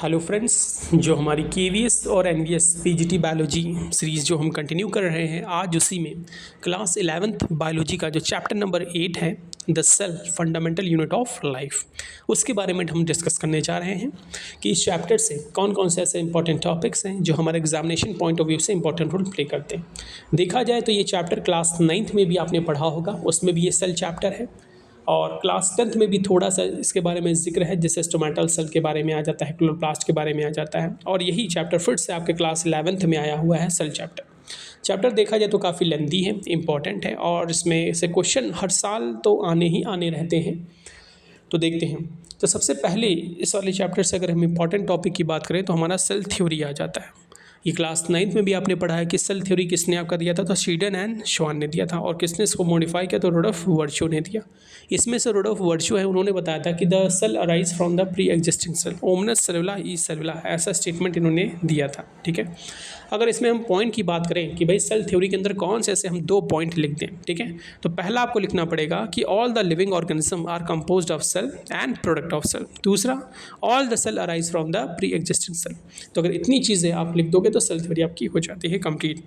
Hello friends, जो हमारी KVS और एनवीएस पीजीटी बायोलॉजी सीरीज़ जो हम कंटिन्यू कर रहे हैं, आज उसी में क्लास 11th बायोलॉजी का जो चैप्टर नंबर 8 है, the cell fundamental unit of life, उसके बारे में हम डिस्कस करने जा रहे हैं कि इस चैप्टर से कौन कौन से ऐसे इंपॉर्टेंट टॉपिक्स हैं जो हमारे एग्जामिनेशन पॉइंट ऑफ व्यू से इंपॉर्टेंट रोल प्ले करते हैं। देखा जाए तो ये चैप्टर क्लास 9th में भी आपने पढ़ा होगा, उसमें भी ये सेल चैप्टर है, और क्लास 10th में भी थोड़ा सा इसके बारे में जिक्र है, जैसे स्टोमेटल सेल के बारे में आ जाता है, क्लोरोप्लास्ट के बारे में आ जाता है, और यही चैप्टर फिर से आपके क्लास 11th में आया हुआ है सेल चैप्टर देखा जाए तो काफ़ी लेंथी है, इंपॉर्टेंट है, और इसमें से क्वेश्चन हर साल तो आने ही आने रहते हैं। तो देखते हैं। तो सबसे पहले इस वाले चैप्टर से अगर हम इंपॉर्टेंट टॉपिक की बात करें तो हमारा सेल थ्योरी आ जाता है। ये क्लास 9th में भी आपने पढ़ा है कि सेल थ्योरी किसने आपका दिया था, तो शीडन एंड श्वान ने दिया था, और किसने इसको मॉडिफाई किया, तो रुडोल्फ वर्च्यू ने दिया। इसमें से रुडोल्फ वर्च्यू है, उन्होंने बताया था कि the cell arise from the pre existing cell, omnis cellula e cellula, ऐसा स्टेटमेंट इन्होंने दिया था। ठीक है, अगर इसमें हम पॉइंट की बात करें कि भाई सेल थ्योरी के अंदर कौन से ऐसे हम 2 पॉइंट लिख दें, ठीक है, तो पहला आपको लिखना पड़ेगा कि all the living organism are composed of cell and product of cell. दूसरा, all the cell arise from the pre existing cell. तो अगर इतनी चीज़ें आप लिख दोगे तो सेल थ्योरी आपकी हो जाती है कंप्लीट।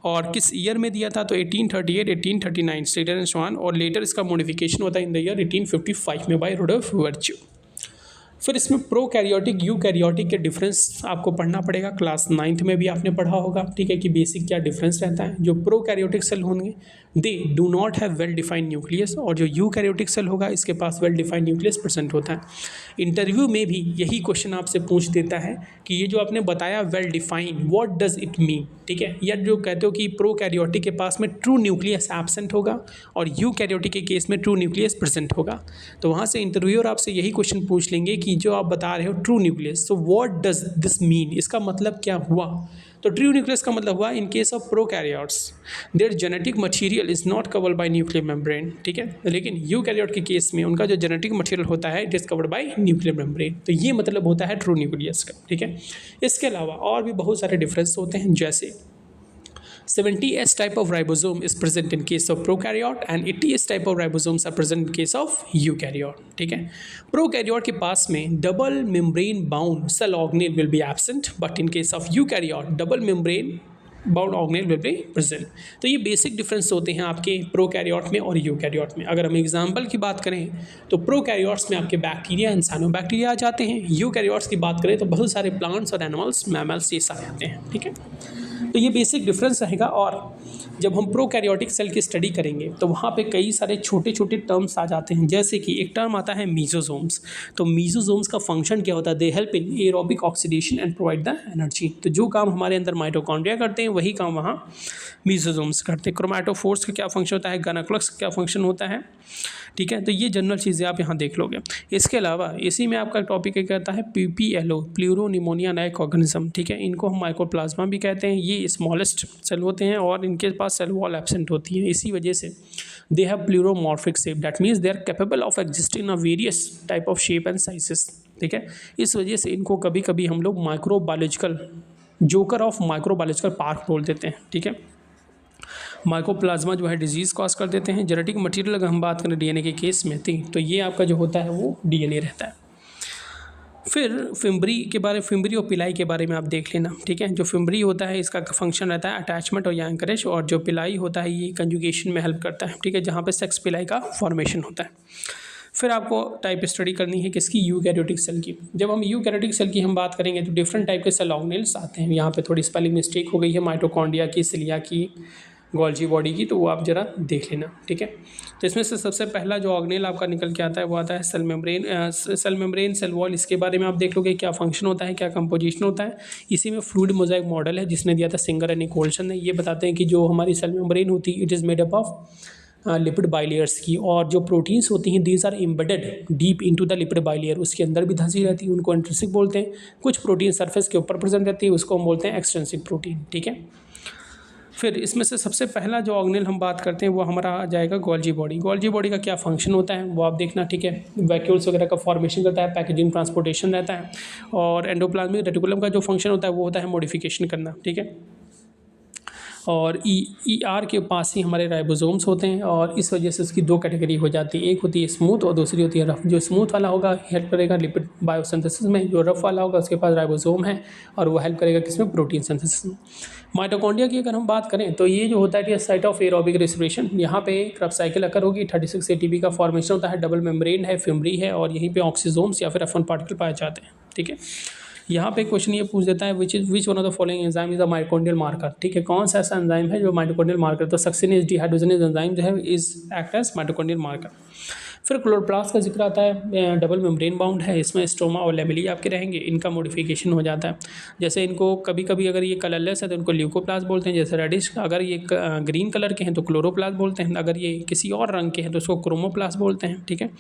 और किस ईयर में दिया था, तो 1838, 1839 शीडन एंड श्वान, और लेटर इसका मॉडिफिकेशन होता है इन द ईयर 1855 में बाय रुडोल्फ वर्च्यू। फिर इसमें प्रोकैरियोटिक यूकैरियोटिक के डिफरेंस आपको पढ़ना पड़ेगा, क्लास 9th में भी आपने पढ़ा होगा, ठीक है, कि बेसिक क्या डिफरेंस रहता है। जो प्रोकैरियोटिक सेल होंगे they do not have well defined nucleus, और जो यूकैरियोटिक सेल होगा इसके पास वेल डिफाइंड न्यूक्लियस प्रेजेंट होता है। इंटरव्यू में भी यही क्वेश्चन आपसे पूछ देता है कि ये जो आपने बताया well defined, what does it mean, ठीक है, या जो कहते हो कि प्रोकैरियोटिक के पास में ट्रू न्यूक्लियस एब्सेंट होगा और यूकैरियोटिक के केस में ट्रू न्यूक्लियस प्रेजेंट होगा। तो वहाँ से इंटरव्यूअर आपसे यही क्वेश्चन पूछ लेंगे कि जो आप बता रहे हो true nucleus, so what does this mean, इसका मतलब क्या हुआ। तो ट्रू न्यूक्लियस का मतलब हुआ इन case of prokaryotes there genetic material is not covered by nuclear membrane, ठीक है, लेकिन यूकैरियोट के केस में उनका जो जेनेटिक मटेरियल होता है it is covered by nuclear membrane. तो ये मतलब होता है ट्रू न्यूक्लियस का, ठीक है। इसके अलावा और भी बहुत सारे डिफरेंस होते हैं, जैसे 70S type of ribosome is present in case of prokaryote and 80S type of ribosomes are present in case of eukaryote, ठीक है। प्रोकैरियोट के पास में double membrane bound cell organelle will be absent, but in case of eukaryote double membrane bound organelle will be present. तो ये basic difference होते हैं आपके प्रोकैरियोट में और यूकैरियोट में। अगर हम एग्जाम्पल की बात करें तो प्रोकैरियोट्स में आपके बैक्टीरिया एंड साइनोबैक्टीरिया आ जाते हैं, यूकैरियोट्स की बात करें तो बहुत सारे प्लांट्स और एनिमल्स, मैमल्स, ये सारे आते हैं, ठीक है। तो ये बेसिक डिफरेंस रहेगा। और जब हम प्रोकैरियोटिक सेल की स्टडी करेंगे तो वहाँ पे कई सारे छोटे छोटे टर्म्स आ जाते हैं, जैसे कि एक टर्म आता है मीजोजोम्स। तो मीजोजोम्स का फंक्शन क्या होता है, they help in aerobic oxidation and provide the energy. तो जो काम हमारे अंदर माइटोकॉन्ड्रिया करते हैं वही काम वहाँ मीजोजोम्स करते हैं। क्रोमैटोफोर्स का क्या फंक्शन होता है, गनाक्लक्स का क्या फंक्शन होता है, ठीक है। तो ये जनरल चीज़ें आप यहाँ देख लोगे। इसके अलावा इसी में आपका टॉपिक क्या कहता है, PPLO, pleuro pneumonia like organism, ठीक है। इनको हम माइकोप्लाज्मा भी कहते हैं। ये स्मॉलेस्ट सेल होते हैं और इनके पास सेल वॉल एब्सेंट होती है, इसी वजह से they have pleomorphic shape, that means they are capable of existing in various type of shape and sizes, ठीक है। इस वजह से इनको कभी कभी हम लोग microbiological joker of microbiological park बोल देते हैं, ठीक है। माइकोप्लाज्मा जो है डिजीज़ कॉज कर देते हैं। जेनेटिक मटेरियल अगर हम बात करें डीएनए के केस में थी, तो ये आपका जो होता है वो डीएनए रहता है। फिर फिम्बरी के बारे, फिम्बरी और पिलाई के बारे में आप देख लेना, ठीक है। जो फिम्बरी होता है इसका फंक्शन रहता है अटैचमेंट और एंकरेज, और जो पिलाई होता है ये कंजुगेशन में हेल्प करता है, ठीक है, जहाँ पे सेक्स पिलाई का फॉर्मेशन होता है। फिर आपको टाइप स्टडी करनी है किसकी, यूकैरियोटिक सेल की। जब हम यूकैरियोटिक सेल की हम बात करेंगे तो डिफरेंट टाइप के सेल ऑर्गेनेल्स आते हैं। यहाँ पे थोड़ी स्पेलिंग मिस्टेक हो गई है, माइटोकॉन्ड्रिया की, सिलिया की, गोल्जी बॉडी की, तो वो आप जरा देख लेना, ठीक है। तो इसमें से सबसे पहला जो ऑर्गेनेल आपका निकल के आता है वो आता है सेल मेम्ब्रेन, सेल वॉल। इसके बारे में आप देख लोगे क्या फंक्शन होता है, क्या कंपोजिशन होता है। इसी में फ्लूइड मोजाइक मॉडल है जिसने दिया था सिंगर एंड निकोलसन ने। ये बताते हैं कि जो हमारी सेल मेम्ब्रेन होती है it is made up of lipid bilayers की, और जो प्रोटीन्स होती हैं these are embedded deep into the lipid bilayer, उसके अंदर भी धंसी रहती है, उनको इंट्रिंसिक बोलते हैं। कुछ प्रोटीन सरफेस के ऊपर प्रेजेंट रहती है, उसको हम बोलते हैं एक्सट्रिंसिक प्रोटीन, ठीक है। फिर इसमें से सबसे पहला जो ऑर्गेनेल हम बात करते हैं वो हमारा आ जाएगा गोल्जी बॉडी। गोल्जी बॉडी का क्या फंक्शन होता है वो आप देखना, ठीक है। वैक्यूल्स वगैरह का फॉर्मेशन करता है, पैकेजिंग ट्रांसपोर्टेशन रहता है, और एंडोप्लाज्मिक रेटिकुलम का जो फंक्शन होता है वो होता है मॉडिफिकेशन करना, ठीक है। और ई आर के पास ही हमारे राइबोसोम्स होते हैं और इस वजह से उसकी दो कैटेगरी हो जाती है, एक होती है स्मूथ और दूसरी होती है रफ। जो स्मूथ वाला होगा हेल्प करेगा लिपिड बायोसिंथेसिस में, जो रफ वाला होगा उसके पास राइबोसोम है और वो हेल्प करेगा किसमें, प्रोटीन सिंथेसिस में। माइटोकॉन्ड्रिया की अगर हम बात करें तो ये जो होता है साइट ऑफ एरोबिक रेस्पिरेशन, यहाँ पे क्रब्स साइकिल अकर होगी, 36 ATP का फॉर्मेशन होता है, डबल मेम्ब्रेन है, फ्यूमरी है और यहीं पे ऑक्सीजोम्स या फिर F1 पार्टिकल पाए जाते हैं। ठीक है, यहाँ पे क्वेश्चन ये पूछ देता है which one of the following enzyme is the mitochondrial marker. ठीक है, कौन सा ऐसा एंजाइम है जो माइटोकॉन्ड्रियल मार्कर, तो सक्सिनेज डिहाइड्रोजनेज एंजाइम जो है is act as mitochondrial marker. फिर क्लोरोप्लास्ट का जिक्र आता है, डबल मेम्ब्रेन बाउंड है, इसमें स्टोमा और लेमेली आपके रहेंगे, इनका मॉडिफिकेशन हो जाता है। जैसे इनको कभी कभी अगर ये कलरलेस है तो इनको ल्यूकोप्लास्ट बोलते हैं, जैसे रेडिश, अगर ये ग्रीन कलर के हैं तो क्लोरोप्लास्ट बोलते हैं, अगर ये किसी और रंग के हैं तो उसको क्रोमोप्लास्ट बोलते हैं। ठीक है,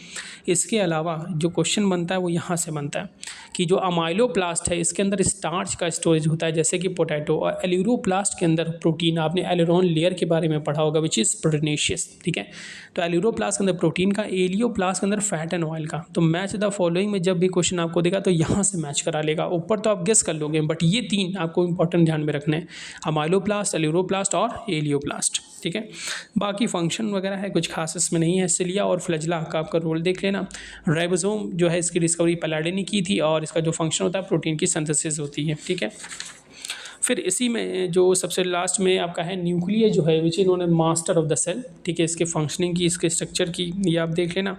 इसके अलावा जो क्वेश्चन बनता है वो यहाँ से बनता है कि जो अमाइलोप्लास्ट है इसके अंदर स्टार्च का स्टोरेज होता है जैसे कि पोटैटो, और एल्यूरोप्लास्ट के अंदर प्रोटीन, आपने एलेरोन लेयर के बारे में पढ़ा होगा विच इज़ प्रोटीनेशियस। ठीक है, तो एल्यूरोप्लास्ट के अंदर प्रोटीन का, एलियोप्लास्ट के अंदर फैट एंड ऑयल का। तो मैच द फॉलोइंग में जब भी क्वेश्चन आपको देगा तो यहाँ से मैच करा लेगा, ऊपर तो आप गेस कर लोगे बट ये तीन आपको इंपॉर्टेंट ध्यान में रखने हैं, अमाइलोप्लास्ट, एल्यूरोप्लास्ट और एलियोप्लास्ट। ठीक है, बाकी फंक्शन वगैरह है कुछ खास इसमें नहीं है। सिलिया और फ्लैजेला का आपका रोल देख लेना। राइबोसोम जो है इसकी डिस्कवरी पैलाडे ने की थी और इसका जो फंक्शन होता है प्रोटीन की सिंथेसिस होती है। ठीक है, फिर इसी में जो सबसे लास्ट में आपका है न्यूक्लियर जो है विच इन्होंने मास्टर ऑफ द सेल। ठीक है, इसके फंक्शनिंग की, इसके स्ट्रक्चर की ये आप देख लेना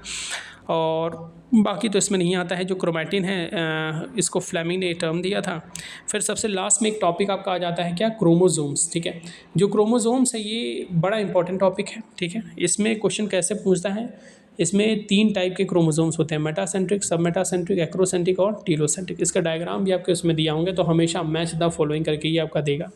और बाकी तो इसमें नहीं आता है। जो क्रोमैटिन है इसको फ्लेमिंग ने टर्म दिया था। फिर सबसे लास्ट में एक टॉपिक आपका आ जाता है क्या, क्रोमोसोम्स। ठीक है, जो क्रोमोसोम्स है ये बड़ा इंपॉर्टेंट टॉपिक है। ठीक है, इसमें क्वेश्चन कैसे पूछता है, इसमें 3 टाइप के क्रोमोसोम्स होते हैं, मेटासेंट्रिक, सब मेटासेंट्रिक, एक्रोसेंट्रिक और टीलोसेंट्रिक। इसका डायग्राम भी आपके उसमें दिया होंगे तो हमेशा मैच द फॉलोइंग करके ये आपका देगा।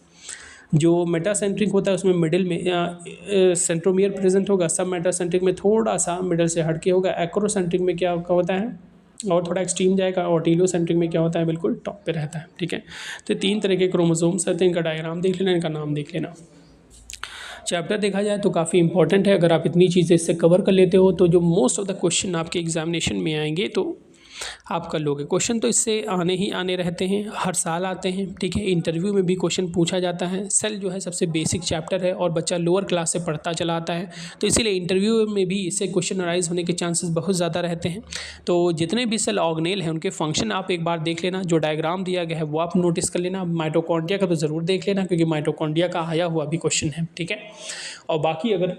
जो मेटासेंट्रिक होता है उसमें मिडिल में सेंट्रोमियर प्रेजेंट होगा, सब मेटासेंट्रिक में थोड़ा सा मिडिल से हटके होगा, एक्रोसेंट्रिक में क्या होता है और थोड़ा एक्सट्रीम जाएगा, और टीलोसेंट्रिक में क्या होता है बिल्कुल टॉप पे रहता है। ठीक है, तो 3 तरह के क्रोमोसोम्स रहते हैं, इनका डायग्राम देख लेना, इनका नाम देख लेना। चैप्टर देखा जाए तो काफ़ी इंपॉर्टेंट है, अगर आप इतनी चीज़ें इससे कवर कर लेते हो तो जो मोस्ट ऑफ द क्वेश्चन आपके एग्जामिनेशन में आएंगे तो आप कर लोगे। क्वेश्चन तो इससे आने ही आने रहते हैं, हर साल आते हैं। ठीक है, इंटरव्यू में भी क्वेश्चन पूछा जाता है। सेल जो है सबसे बेसिक चैप्टर है और बच्चा लोअर क्लास से पढ़ता चला आता है, तो इसीलिए इंटरव्यू में भी इससे क्वेश्चन अराइज होने के चांसेस बहुत ज़्यादा रहते हैं। तो जितने भी सेल ऑर्गेनेल हैं उनके फंक्शन आप एक बार देख लेना, जो डायग्राम दिया गया है वो आप नोटिस कर लेना। माइटोकॉन्ड्रिया का तो ज़रूर देख लेना क्योंकि माइटोकॉन्ड्रिया का आया हुआ भी क्वेश्चन है। ठीक है, और बाकी अगर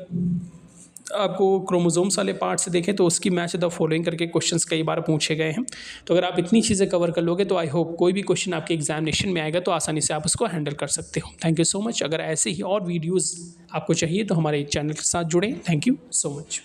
आपको क्रोमोसोम्स वाले पार्ट से देखें तो उसकी मैच द फॉलोइंग करके क्वेश्चंस कई बार पूछे गए हैं। तो अगर आप इतनी चीज़ें कवर कर लोगे तो आई होप कोई भी क्वेश्चन आपके एग्जामिनेशन में आएगा तो आसानी से आप उसको हैंडल कर सकते हो। Thank you so much. अगर ऐसे ही और वीडियोज़ आपको चाहिए तो हमारे चैनल के साथ जुड़ें। Thank you so much.